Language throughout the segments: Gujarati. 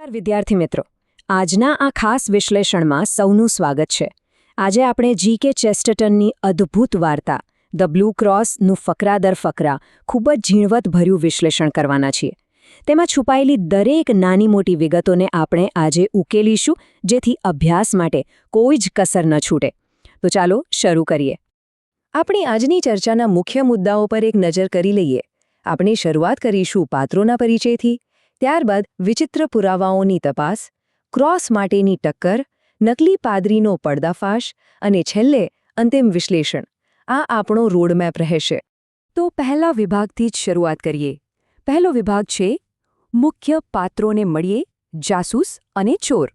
નમસ્કાર વિદ્યાર્થી મિત્રો, આજના આ ખાસ વિશ્લેષણમાં સૌનું સ્વાગત છે. આજે આપણે જી.કે. ચેસ્ટરટનની અદ્ભુત વાર્તા ધ બ્લુ ક્રોસનું ફકરા દર ફકરા ખૂબ જ ઝીણવટભર્યું વિશ્લેષણ કરવાના છીએ. તેમાં છુપાયેલી દરેક નાની મોટી વિગતોને આપણે આજે ઉકેલીશું, જેથી અભ્યાસ માટે કોઈ જ કસર ન છૂટે. તો ચાલો શરૂ કરીએ. આપણી આજની ચર્ચાના મુખ્ય મુદ્દાઓ પર એક નજર કરી લઈએ. આપણે શરૂઆત કરીશું પાત્રોના પરિચયથી, ત્યારબાદ વિચિત્ર પુરાવાઓની તપાસ, ક્રોસ માટેની ટક્કર, નકલી પાદરીનો પર્દાફાશ અને છેલ્લે અંતિમ વિશ્લેષણ. આ આપણો રોડમેપ રહેશે. તો પહેલા વિભાગથી જ શરૂઆત કરીએ. પહેલો વિભાગ છે મુખ્ય પાત્રોને મળીએ, જાસૂસ અને ચોર.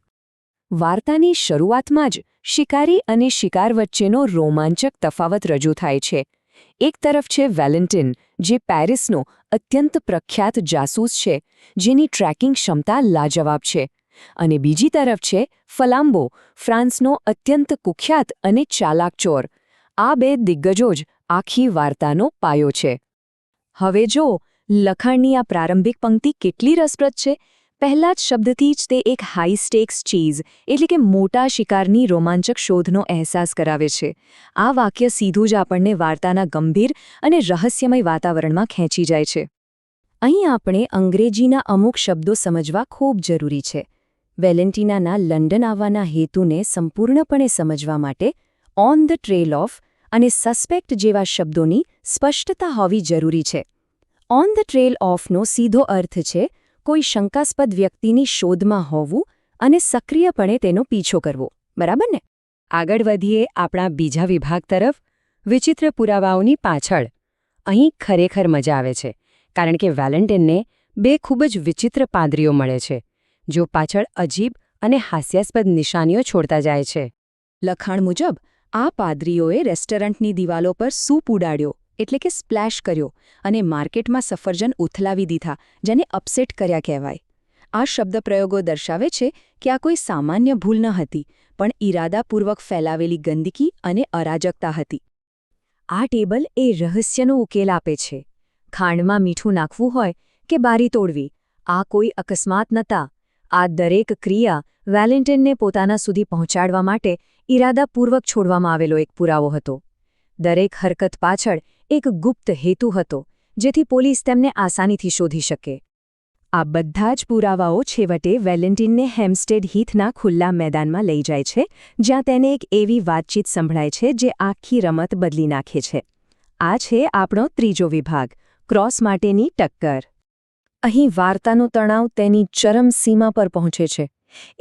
વાર્તાની શરૂઆતમાં જ શિકારી અને શિકાર વચ્ચેનો રોમાંચક તફાવત રજૂ થાય છે. એક તરફ છે વેલેન્ટિન, જે પેરિસનો અત્યંત પ્રખ્યાત જાસૂસ છે, જેની ટ્રેકિંગ ક્ષમતા લાજવાબ છે, અને બીજી તરફ છે ફલામ્બો, ફ્રાન્સનો અત્યંત કુખ્યાત અને ચાલાક ચોર. આ બે દિગ્ગજો જ આખી વાર્તાનો પાયો છે. હવે જો લખાણની આ પ્રારંભિક પંક્તિ કેટલી રસપ્રદ છે. પહેલા જ શબ્દથી જ તે એક હાઈ સ્ટેક્સ ચીઝ એટલે કે મોટા શિકારની રોમાંચક શોધનો અહેસાસ કરાવે છે. આ વાક્ય સીધું જ આપણને વાર્તાના ગંભીર અને રહસ્યમય વાતાવરણમાં ખેંચી જાય છે. અહીં આપણે અંગ્રેજીના અમુક શબ્દો સમજવા ખૂબ જરૂરી છે. વેલેન્ટિનાના લંડન આવવાના હેતુને સંપૂર્ણપણે સમજવા માટે ઓન ધ ટ્રેલ ઓફ અને સસ્પેક્ટ જેવા શબ્દોની સ્પષ્ટતા હોવી જરૂરી છે. ઓન ધ ટ્રેલ ઓફનો સીધો અર્થ છે કોઈ શંકાસ્પદ વ્યક્તિની શોધમાં હોવું અને સક્રિયપણે તેનો પીછો કરવો. બરાબર ને? આગળ વધીએ આપણા બીજા વિભાગ તરફ, વિચિત્ર પુરાવાઓની પાછળ. અહીં ખરેખર મજા આવે છે, કારણ કે વેલેન્ટિનને બે ખૂબ જ વિચિત્ર પાદરીઓ મળે છે, જો પાછળ અજીબ અને હાસ્યાસ્પદ નિશાનીઓ છોડતા જાય છે. લખાણ મુજબ આ પાદરીઓએ રેસ્ટોરન્ટની દિવાલો પર સૂપ ઉડાડ્યો, એટલે કે સ્પ્લેશ કર્યો, અને માર્કેટમાં સફરજન ઉથલાવી દીધા, જેને અપસેટ કર્યા કહેવાય. આ શબ્દપ્રયોગો દર્શાવે છે કે આ કોઈ સામાન્ય ભૂલ ન હતી, પણ ઈરાદાપૂર્વક ફેલાવેલી ગંદકી અને અરાજકતા હતી. આ ટેબલ એ રહસ્યનો ઉકેલ આપે છે. ખાંડમાં મીઠું નાખવું હોય કે બારી તોડવી, આ કોઈ અકસ્માત નહોતા. આ દરેક ક્રિયા વેલેન્ટિનને પોતાના સુધી પહોંચાડવા માટે ઈરાદાપૂર્વક છોડવામાં આવેલો એક પુરાવો હતો. દરેક હરકત પાછળ એક ગુપ્ત હેતુ હતો, જેથી પોલીસ તેમને આસાનીથી શોધી શકે. આ બધા જ પુરાવાઓ છેવટે વેલેન્ટિનને હેમ્સ્ટેડ હીથના ખુલ્લા મેદાનમાં લઈ જાય છે, જ્યાં તેને એક એવી વાતચીત સંભળાય છે જે આખી રમત બદલી નાખે છે. આ છે આપણો ત્રીજો વિભાગ, ક્રોસ માટેની ટક્કર. અહીં વાર્તાનો તણાવ તેની ચરમસીમા પર પહોંચે છે.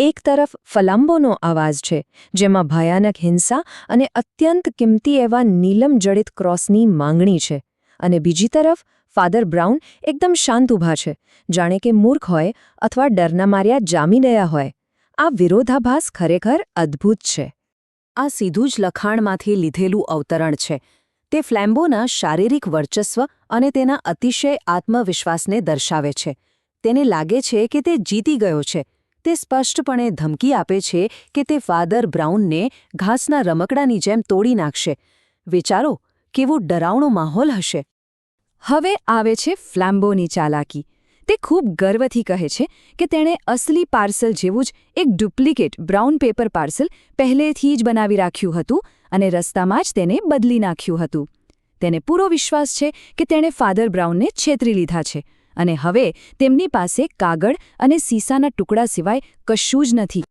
એક તરફ ફલામ્બોનો અવાજ છે, જેમાં ભયાનક હિંસા અને અત્યંત કિંમતી એવા નીલમ જડિત ક્રોસની માંગણી છે, અને બીજી તરફ ફાધર બ્રાઉન એકદમ શાંત ઊભા છે, જાણે કે મૂર્ખ હોય અથવા ડરના માર્યા જામી ગયા હોય. આ વિરોધાભાસ ખરેખર અદ્ભુત છે. આ સીધું જ લખાણમાંથી લીધેલું અવતરણ છે. તે ફ્લેમ્બોના શારીરિક વર્ચસ્વ અને તેના અતિશય આત્મવિશ્વાસને દર્શાવે છે. તેને લાગે છે કે તે જીતી ગયો છે. તે સ્પષ્ટપણે ધમકી આપે છે કે તે ફાધર બ્રાઉનને ઘાસના રમકડાની જેમ તોડી નાખશે. વિચારો, કેવો ડરાવણો માહોલ હશે. હવે આવે છે ફ્લેમ્બોની ચાલાકી. તે ખૂબ ગર્વથી કહે છે કે તેણે અસલી પાર્સલ જેવું જ એક ડુપ્લિકેટ બ્રાઉન પેપર પાર્સલ પહેલેથી જ બનાવી રાખ્યું હતું અને રસ્તામાં જ તેને બદલી નાખ્યું હતું. તેને પૂરો વિશ્વાસ છે કે તેણે ફાધર બ્રાઉનને છેતરી લીધા છે, અને હવે તેમની પાસે કાગળ અને સીસાના ટુકડા સિવાય કશું જ નથી.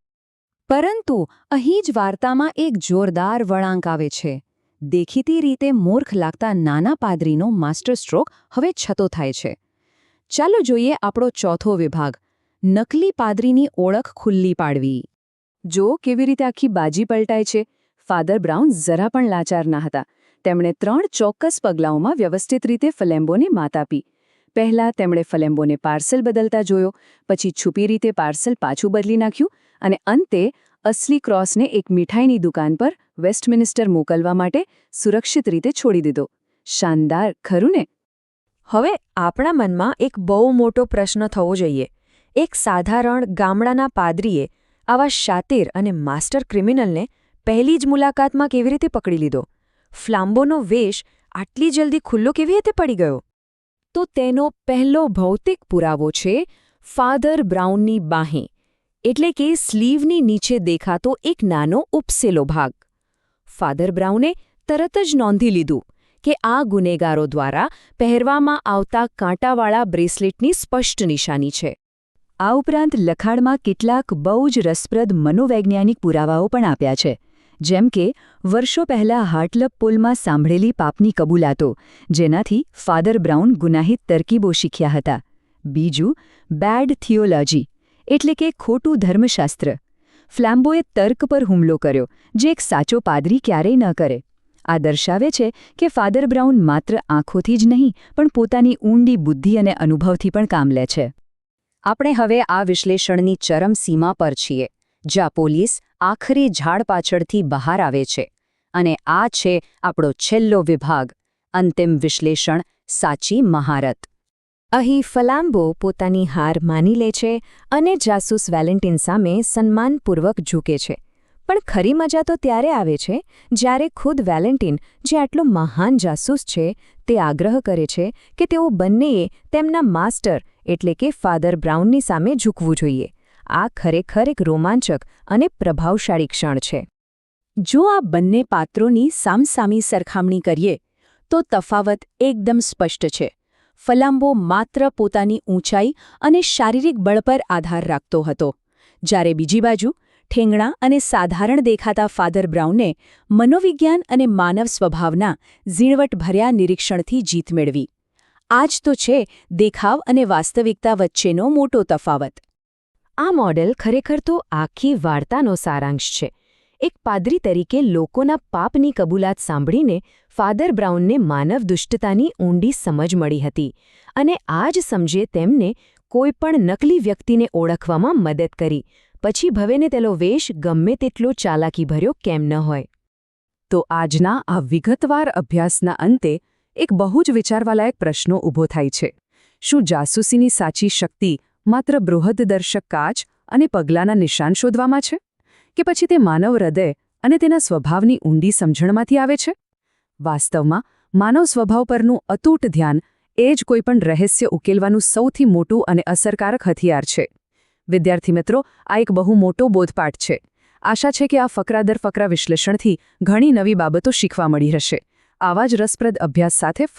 પરંતુ અહીં જ વાર્તામાં એક જોરદાર વળાંક આવે છે. દેખીતી રીતે મૂર્ખ લાગતા નાના પાદરીનો માસ્ટર સ્ટ્રોક હવે છતો થાય છે. ચાલો જોઈએ આપણો ચોથો વિભાગ, નકલી પાદરીની ઓળખ ખુલ્લી પાડવી. જો કેવી રીતે આખી બાજી પલટાય છે. ફાધર બ્રાઉન જરા પણ લાચાર ન હતા. તેમણે 3 ચોક્કસ પગલાઓમાં વ્યવસ્થિત રીતે ફલેમ્બોને માત આપી. પહેલાં તેમણે ફલેમ્બોને પાર્સલ બદલતા જોયો, પછી છુપી રીતે પાર્સલ પાછું બદલી નાખ્યું, અને અંતે અસલી ક્રોસને એક મીઠાઈની દુકાન પર વેસ્ટમિનિસ્ટર મોકલવા માટે સુરક્ષિત રીતે છોડી દીધો. શાનદાર, ખરું ને? હવે આપણા મનમાં એક બહુ મોટો પ્રશ્ન થવો જોઈએ. એક સાધારણ ગામડાના પાદરીએ આવા શાતિર અને માસ્ટર ક્રિમિનલને પહેલી જ મુલાકાતમાં કેવી રીતે પકડી લીધો? ફ્લામ્બોનો વેશ આટલી જલ્દી ખુલ્લો કેવી રીતે પડી ગયો? તો તેનો પહેલો ભૌતિક પુરાવો છે ફાધર બ્રાઉનની બાંહે, એટલે કે સ્લીવની નીચે દેખાતો એક નાનો ઉપસેલો ભાગ. ફાધર બ્રાઉને તરત જ નોંધી લીધું કે આ ગુનેગારો દ્વારા પહેરવામાં આવતા કાંટાવાળા બ્રેસલેટની સ્પષ્ટ નિશાની છે. આ ઉપરાંત લખાણમાં કેટલાક બહુ જ રસપ્રદ મનોવૈજ્ઞાનિક પુરાવાઓ પણ આપ્યા છે, જેમ કે વર્ષો પહેલાં હાર્ટલપ પુલમાં સાંભળેલી પાપની કબૂલાતો, જેનાથી ફાધર બ્રાઉન ગુનાહિત તરકીબો શીખ્યા હતા. બીજું, બેડ થિયોલોજી એટલે કે ખોટું ધર્મશાસ્ત્ર. ફ્લેમ્બોએ તર્ક પર હુમલો કર્યો, જે એક સાચો પાદરી ક્યારેય ન કરે. આ દર્શાવે છે કે ફાધર બ્રાઉન માત્ર આંખોથી જ નહીં પણ પોતાની ઊંડી બુદ્ધિ અને અનુભવથી પણ કામ લે છે. આપણે હવે આ વિશ્લેષણની ચરમ સીમા પર છીએ, જ્યાં પોલીસ આખરી ઝાડ પાછળથી બહાર આવે છે. અને આ છે આપણો છેલ્લો વિભાગ, અંતિમ વિશ્લેષણ, સાચી મહારત. અહીં ફલામ્બો પોતાની હાર માની લે છે અને જાસૂસ વેલેન્ટિન સામે સન્માનપૂર્વક ઝૂકે છે. પણ ખરી મજા તો ત્યારે આવે છે જ્યારે ખુદ વેલેન્ટિન, જે આટલો મહાન જાસૂસ છે, તે આગ્રહ કરે છે કે તેઓ બંનેએ તેમના માસ્ટર એટલે કે ફાધર બ્રાઉનની સામે ઝૂકવું જોઈએ. આ ખરેખર એક રોમાંચક અને પ્રભાવશાળી ક્ષણ છે. જો આ બંને પાત્રોની સામસામી સરખામણી કરીએ તો તફાવત એકદમ સ્પષ્ટ છે. ફલામ્બો માત્ર પોતાની ઊંચાઈ અને શારીરિક બળ પર આધાર રાખતો હતો, જ્યારે બીજી બાજુ ઠેંગણા અને સાધારણ દેખાતા ફાધર બ્રાઉને મનોવિજ્ઞાન અને માનવ સ્વભાવના ઝીણવટભર્યા નિરીક્ષણથી જીત મેળવી. આ જ તો છે દેખાવ અને વાસ્તવિકતા વચ્ચેનો મોટો તફાવત. આ મોડેલ ખરેખર તો આખી વાર્તાનો સારાંશ છે. એક પાદરી તરીકે લોકોના પાપની કબૂલાત સાંભળીને ફાધર બ્રાઉનને માનવ દુષ્ટતાની ઊંડી સમજ મળી હતી, અને આ જ સમજે તેમને કોઈપણ નકલી વ્યક્તિને ઓળખવામાં મદદ કરી, પછી ભવેને તેનો વેશ ગમે તેટલો ચાલાકીભર્યો કેમ ન હોય. તો આજના આ વિગતવાર અભ્યાસના અંતે એક બહુ જ વિચારવાલાયક પ્રશ્નો ઊભો થાય છે. શું જાસૂસીની સાચી શક્તિ માત્ર બૃહદદર્શક કાચ અને પગલાંના નિશાન શોધવામાં છે, કે પછી તે માનવ હૃદય અને તેના સ્વભાવની ઊંડી સમજણમાંથી આવે છે? વાસ્તવમાં માનવ સ્વભાવ પરનું અતૂટ ધ્યાન એ જ કોઈપણ રહસ્ય ઉકેલવાનું સૌથી મોટું અને અસરકારક હથિયાર છે. વિદ્યાર્થી મિત્રો, આ એક બહુ મોટો બોધપાઠ છે. આશા છે કે આ ફકરા દર ફકરા વિશ્લેષણથી ઘણી નવી બાબતો શીખવા મળી હશે. આવા જ રસપ્રદ અભ્યાસ સાથે